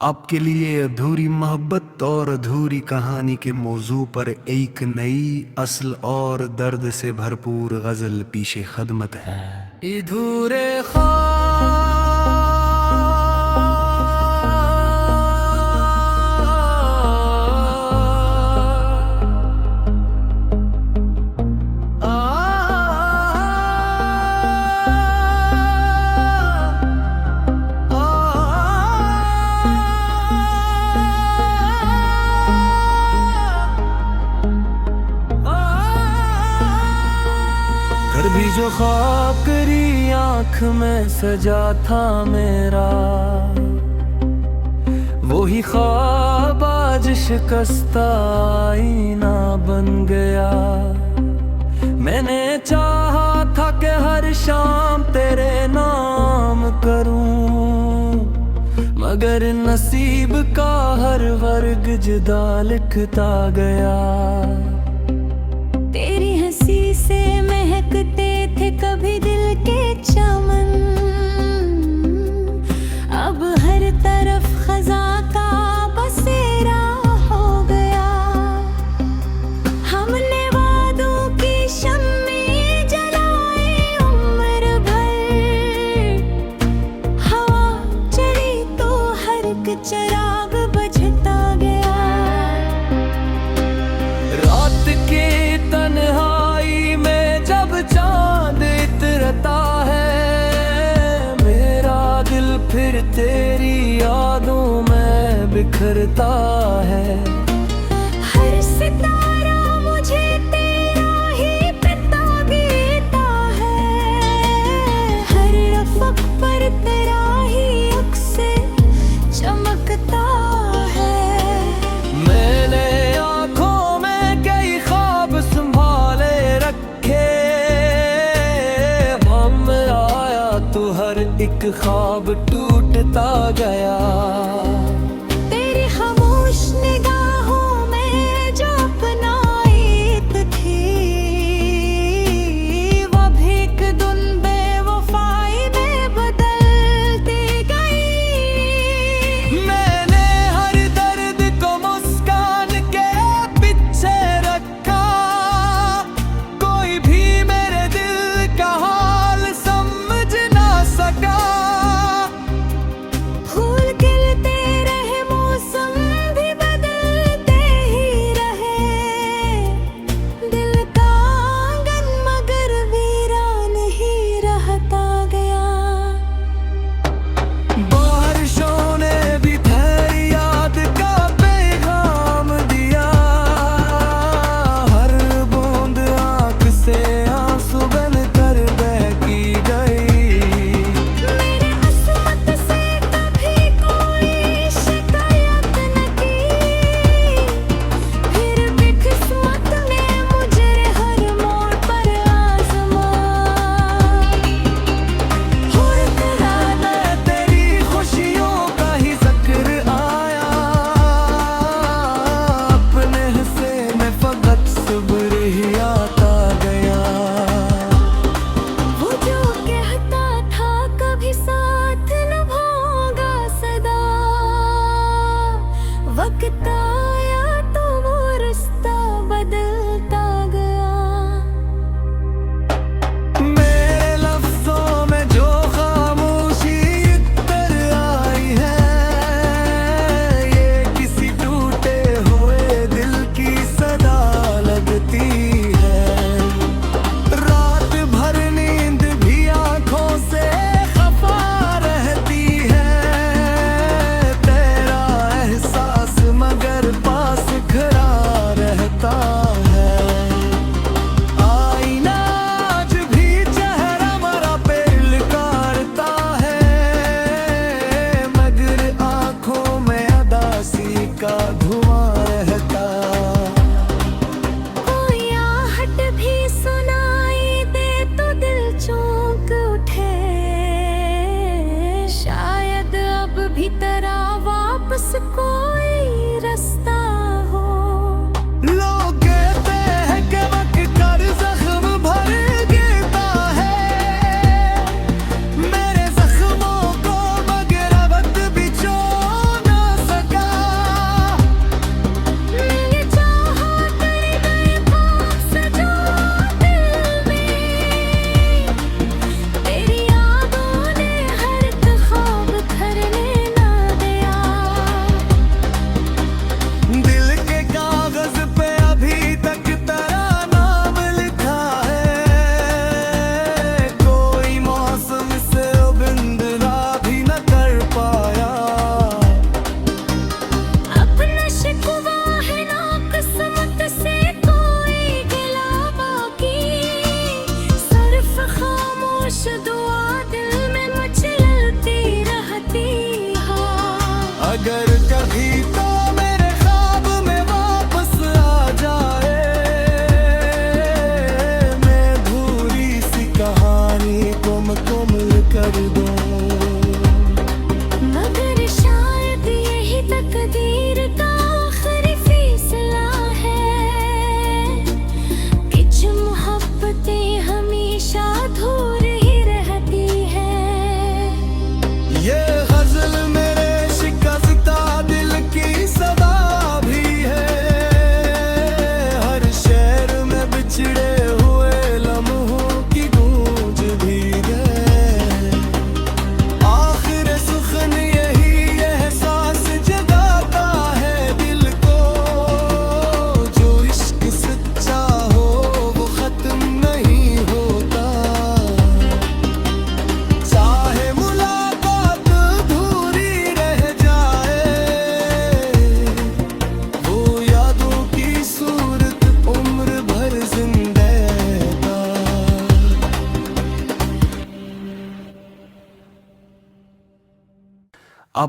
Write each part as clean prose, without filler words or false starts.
आपके लिए अधूरी मोहब्बत और अधूरी कहानी के मौजू पर एक नई असल और दर्द से भरपूर गजल पीछे खदमत है। अधूरे घर भी जो खाकरी आँख में सजा था मेरा, वो ही ख्वाब आज शिकस्ता आईना बन गया। मैंने चाहा था कि हर शाम तेरे नाम करूं, मगर नसीब का हर वर्ग जुदा लिखता गया। तेरी हंसी से महकते थे कभी दिल के चमन, अब हर तरफ खजा का बसेरा हो गया। हमने वादों की शम्में जलाई उम्र भर, हवा चली तो हर एक चिराग बुझता गया। रात के तन्हाई में जब चांद इतरता है, मेरा दिल फिर तेरी यादों में बिखरता है। हर सितारा मुझे तेरा ही पिता गीता है, हर रफ़क़ पर तेरा ही अक्स चमकता है। मैंने आँखों में कई ख्वाब संभाले रखे, हम आया तो हर एक ख्वाब टूटता गया। तेरी खामोश निगाहों में जो अपनाइत थी, वो भी एक दिन बेवफाई में बदलती गई। मैंने हर दर्द को मुस्कान के पीछे रखा, कोई भी मेरे दिल का हाल समझ ना सका। फूल खिलते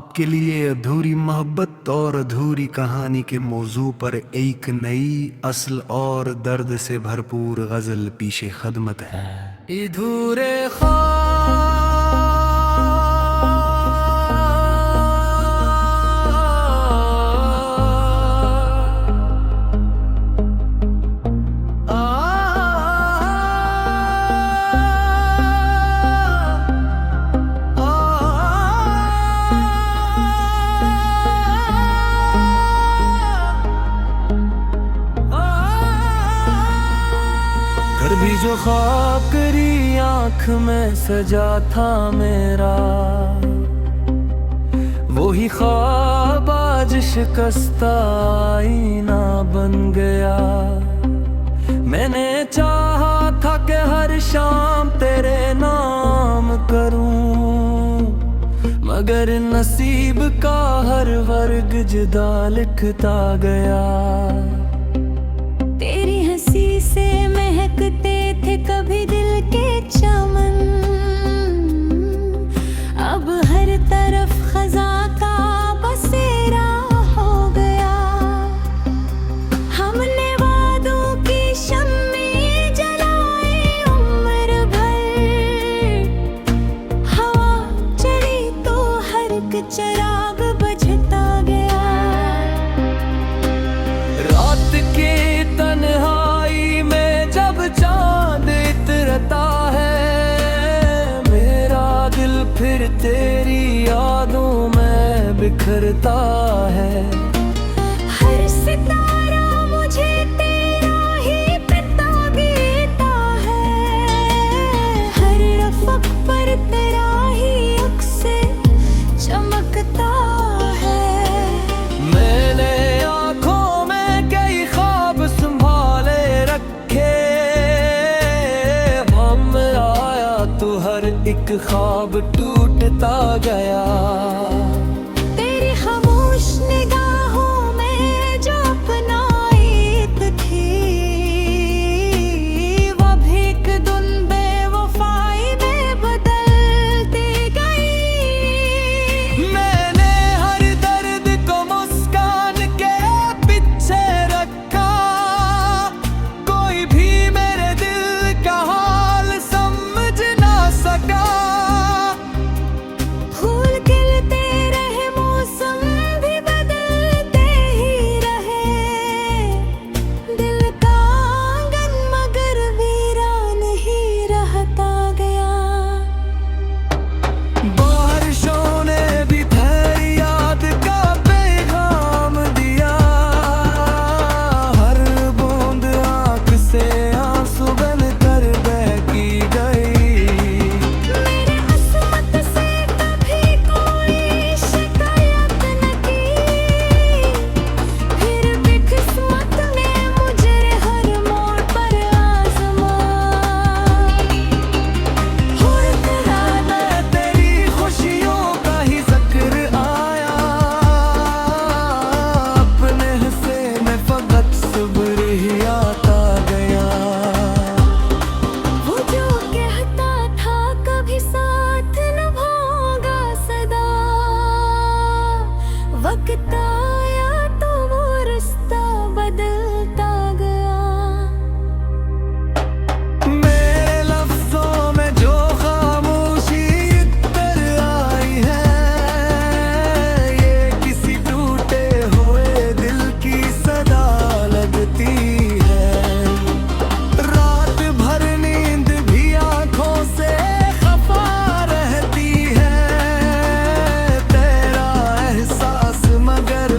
आपके लिए अधूरी मोहब्बत और अधूरी कहानी के मौजू पर एक नई असल और दर्द से भरपूर गजल पीछे खदमत है। अधूरे भी जो ख्वाब करी आँख में सजा था मेरा, वही ख्वाब आज शिकस्ता आईना बन गया। मैंने चाहा था कि हर शाम तेरे नाम करूं, मगर नसीब का हर वर्ग जुदा लिखता गया। तेरी हंसी से महकते थे कभी दिल के चमन, अब हर तरफ खजा का बसेरा हो गया। हमने वादों की शम्में जलाई उम्र भर, हवा चली तो हर एक चिराग बुझता गया। रात के तन्हाई में जब चांद इतरता है, मेरा दिल फिर तेरी यादों में बिखरता है। हर सितारा मुझे तेरा ही पिता गीता है, हर रफ़क़ पर तेरा ही अक्स चमकता है। मैंने आँखों में कई ख्वाब संभाले रखे, हम आया तो हर एक ख्वाब टूटता गया। तेरी खामोश निगाहों में जो अपनाइत थी, वो भी एक दिन बेवफाई में बदलती गई। मैंने हर दर्द को मुस्कान के पीछे रखा, कोई भी मेरे दिल का हाल समझ ना सका। फूल खिलते रहे, मौसम भी बदलते ही रहे, दिल का आंगन मगर वीरान ही रहता गया। बारिशों ने भी फिर याद का पैगाम दिया, हर बूंद आँख से आंसू बनकर बहकी गई। मेरे अस्मत से कभी कोई शिकायत न की, फिर भी किस्मत ने मुझे हर मोड़ पर आज़माई। और तेरा में तेरी खुशियों का ही जिक्र आया, अपने हिस्से में फकत सब्र ही आता गया। वो जो कहता था कभी साथ निभाऊंगा सदा, वक्त आया तो वो रिश्ता बदलता गया। मेरे लफ्जों में जो खामोशी इतर आई है, ये किसी टूटे हुए दिल की सदा लगती है। रात भर नींद भी आंखों से खफा रहती है, तेरा एहसास मगर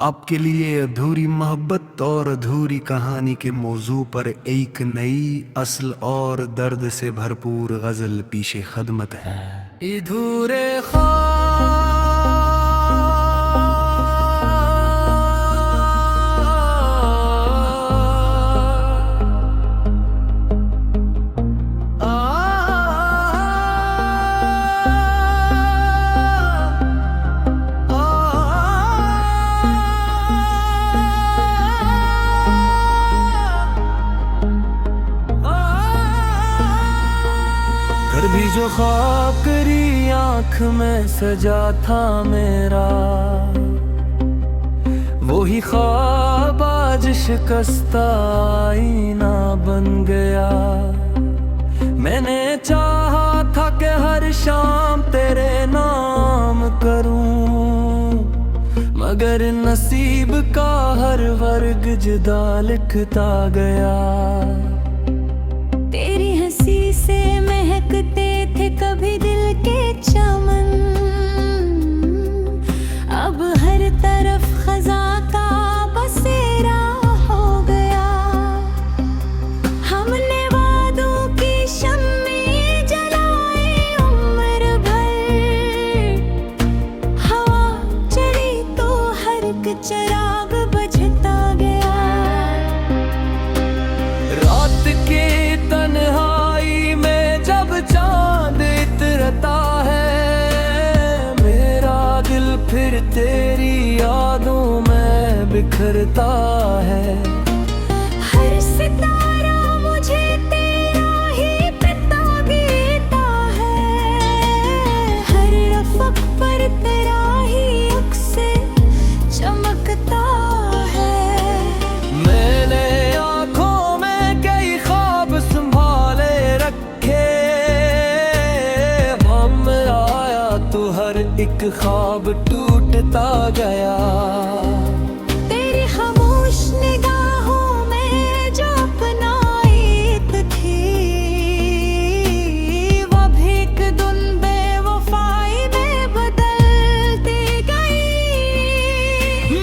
आपके लिए अधूरी मोहब्बत और अधूरी कहानी के मौजू पर एक नई असल और दर्द से भरपूर गजल पीछे खदमत है। अधूरे घर भी जो ख्वाब करी आँख में सजा था मेरा, वही ख्वाब आज शिकस्ता आईना बन गया। मैंने चाहा था कि हर शाम तेरे नाम करूं, मगर नसीब का हर वर्ग जुदा लिखता गया। तेरी हंसी से महकते थे कभी दिल के चमन, अब हर तरफ खजा का बसेरा हो गया। हमने वादों की शम्में जलाई उम्र भर, हवा चली तो हर एक चिराग बुझता गया। रात के तन्हाई में जब चांद इतरता है, मेरा दिल फिर तेरी यादों में बिखरता है। हर सितारा मुझे तेरा ही पिता गीता है, हर रफ़क़ पर तेरा ही अक्स चमकता है। मैंने आँखों में कई ख्वाब संभाले रखे, हम आया तो हर एक ख्वाब टूटता गया। तेरी खामोश निगाहों में जो अपनाइत थी, वो भी एक दिन बेवफाई में बदलती गई।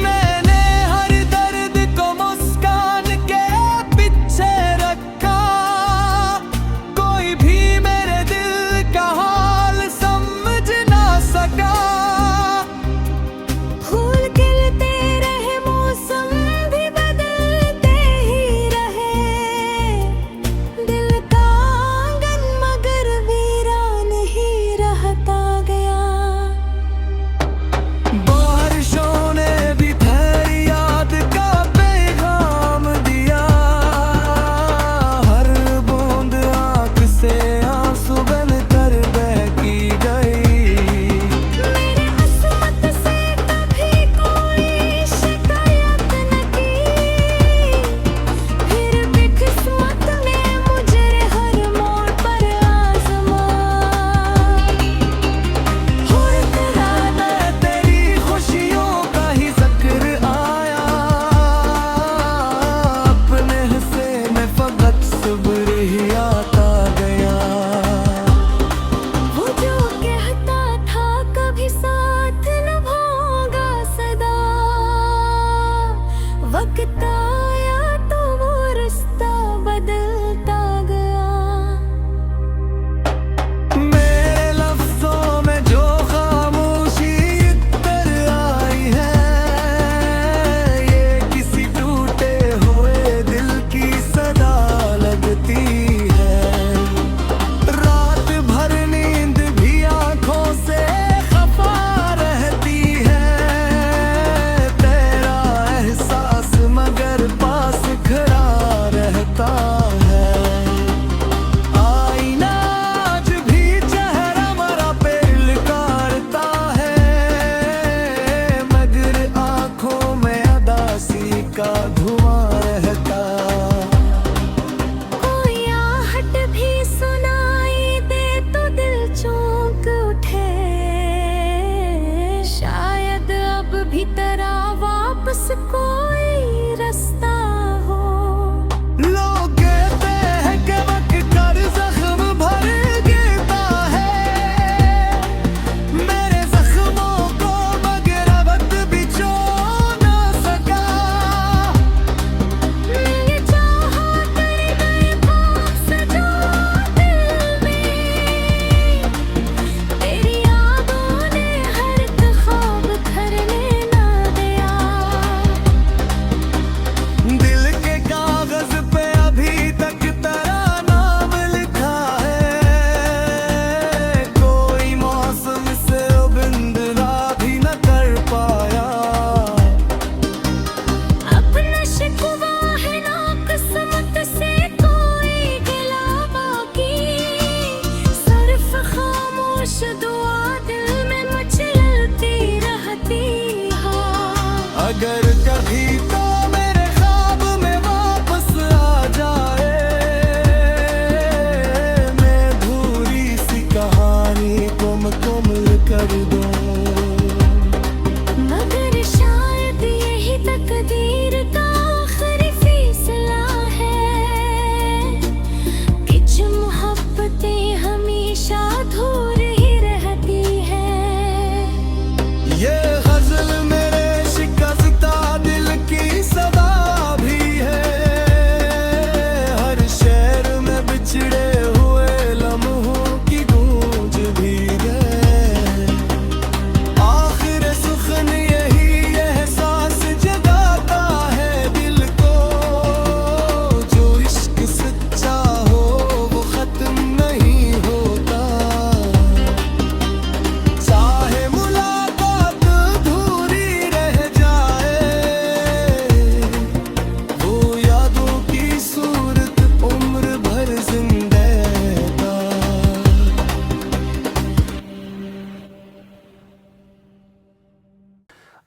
मैंने हर दर्द को मुस्कान के पीछे रखा, कोई भी मेरे दिल का हाल समझ ना सका। फूल खिलते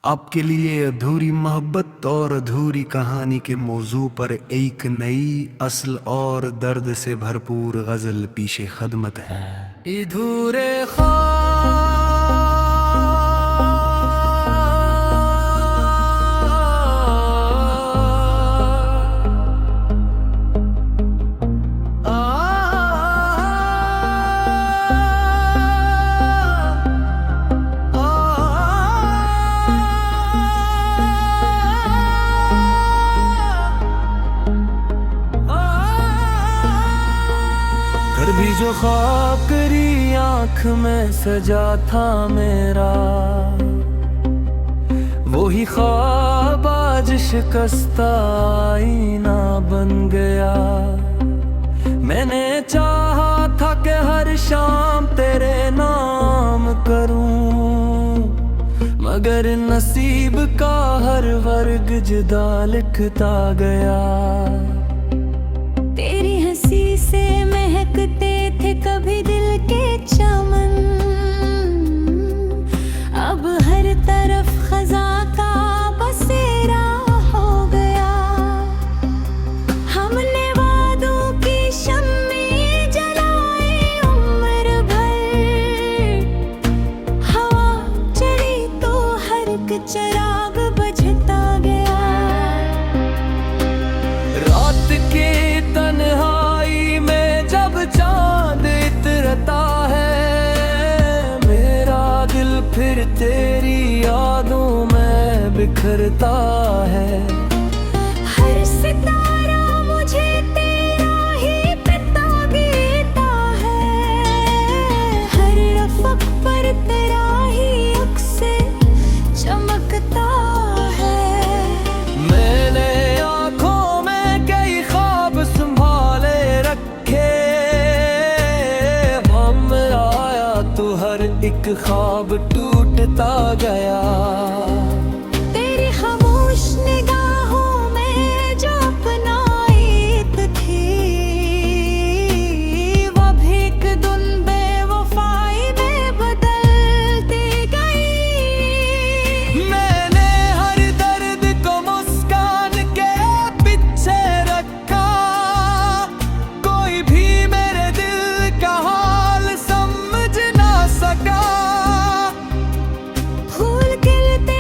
आपके लिए अधूरी मोहब्बत और अधूरी कहानी के मौजू पर एक नई असल और दर्द से भरपूर गजल पीछे खदमत है। अधूरे भी जो ख्वाब करी आँख में सजा था मेरा, वही ख्वाब आज शिकस्ता आईना बन गया। मैंने चाहा था कि हर शाम तेरे नाम करूं, मगर नसीब का हर वर्ग जुदा लिखता गया। तेरी हंसी से महकते थे कभी दिल के चमन, अब हर तरफ खजा का बसेरा हो गया। हमने वादों की शम्में जलाई उम्र भर, हवा चली तो हर एक चिराग बुझता गया। रात के तन्हाई में जब चांद इतरता है, मेरा दिल फिर तेरी यादों में बिखरता है। हर सितारा मुझे तेरा ही पिता गीता है, हर रफ़क़ पर तेरा ही अक्स चमकता है। मैंने आँखों में कई ख्वाब संभाले रखे, हम आया तो हर एक ख्वाब टूटता गया। तेरी खामोश निगाहों में जो अपनाइत थी, वो भी एक दिन बेवफाई में बदलती गई। मैंने हर दर्द को मुस्कान के पीछे रखा, कोई भी मेरे दिल का हाल समझ ना सका। फूल खिलते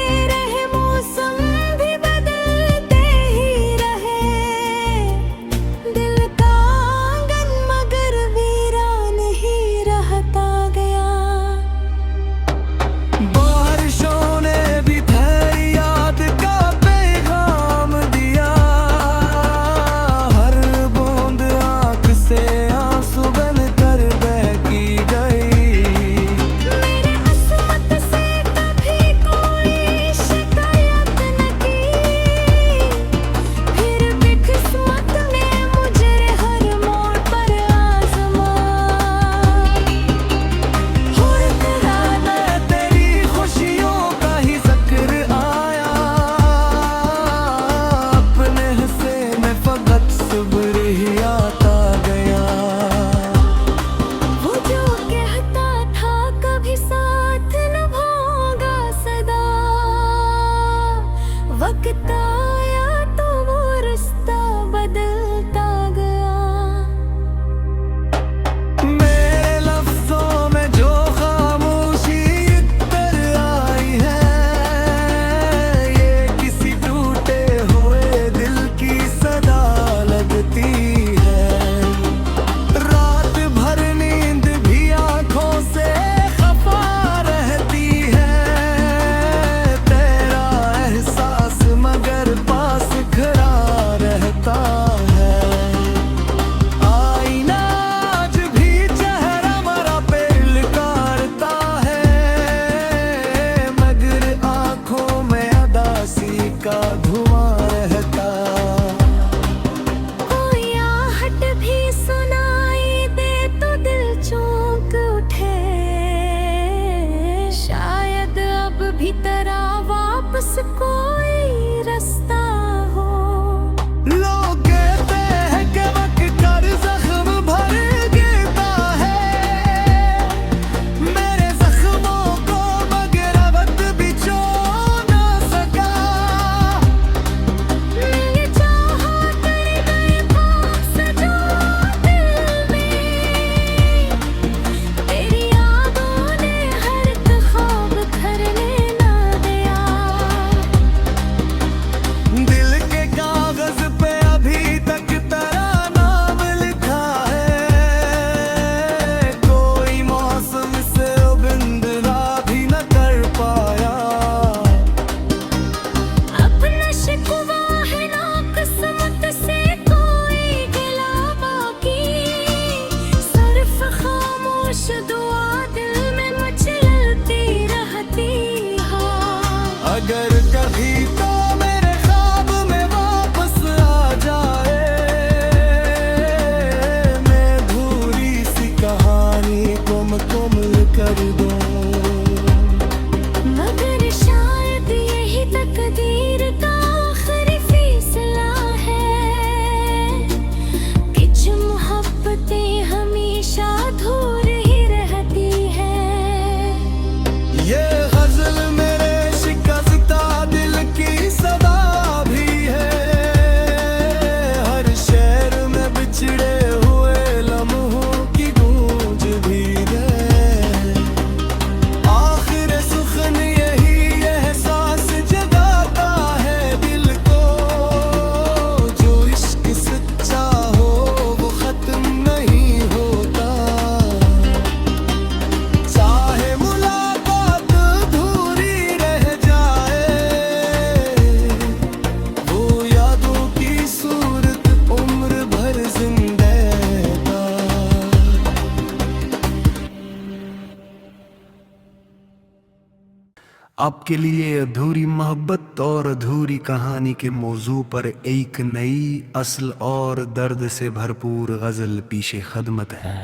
आपके लिए अधूरी मोहब्बत और अधूरी कहानी के मौजू पर एक नई असल और दर्द से भरपूर गजल पीछे खदमत है।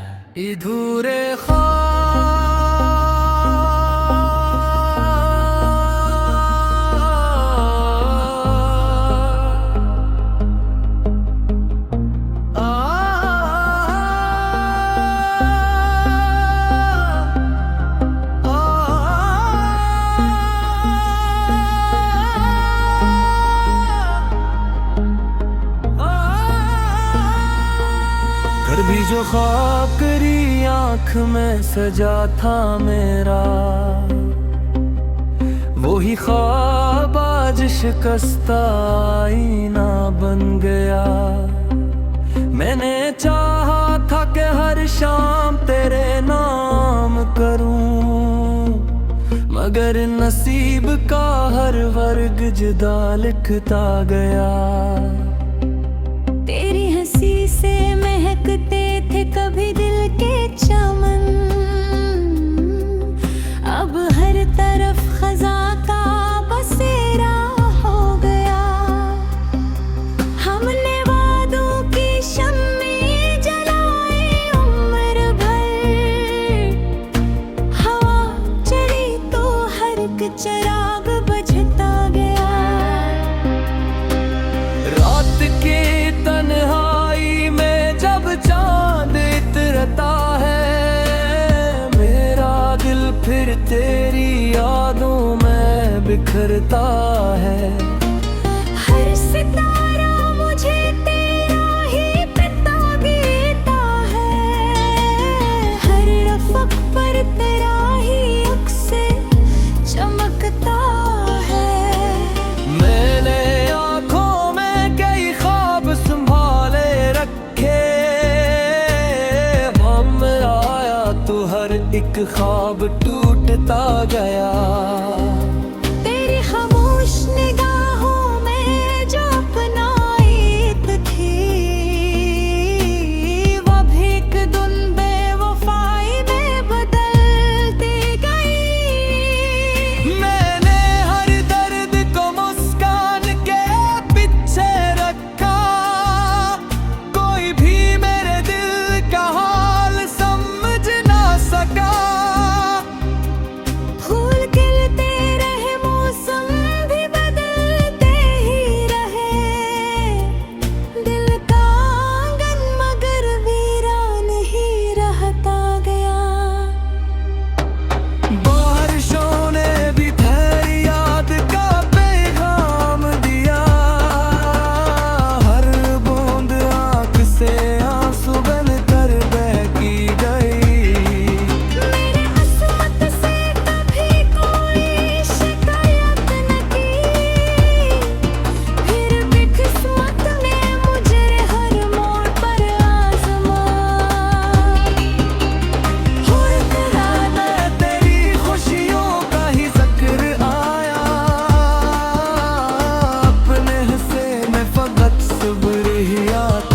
अधूरे घर भी जो ख्वाब करी आँख में सजा था मेरा, वो ही ख्वाब आज शिकस्ता आईना बन गया। मैंने चाहा था कि हर शाम तेरे नाम करूं, मगर नसीब का हर वर्ग जुदा लिखता गया। तेरी हंसी से महकते थे कभी दिल के चमन, अब हर तरफ खजा का बसेरा हो गया। हमने वादों की शम्में जलाई उम्र भर, हवा चली तो हर एक चिराग बुझता गया। रात के तन्हाई में जब चांद इतरता है, मेरा दिल फिर तेरी यादों में बिखरता है। हर सितारा मुझे तेरा ही पिता गीता है, हर रफ़क़ पर तेरा ही अक्स चमकता है। मैंने आँखों में कई ख्वाब संभाले रखे, हम आया तो हर एक ख्वाब टूटता गया। तेरी खामोश निगाहों में जो अपनाइत थी, वो भी एक दिन बेवफाई में बदलती गई। मैंने हर दर्द को मुस्कान के पीछे रखा, कोई भी मेरे दिल का हाल समझ ना सका। फूल खिलते रहे, मौसम भी बदलते ही रहे, दिल का आंगन मगर वीरान ही रहता गया। बारिशों ने भी ठहरी याद का पैगाम दिया, हर बूंद आँख से आंसू बनकर बहकी गई। मेरे किस्मत से कभी कोई शिकायत न की, फिर भी किस्मत ने मुझे हर मोड़ पर आज़माई। हो तेरा मैं तेरी खुशियों का ही जिक्र आया, अपने हिस्से में फकत सब्र ही आता।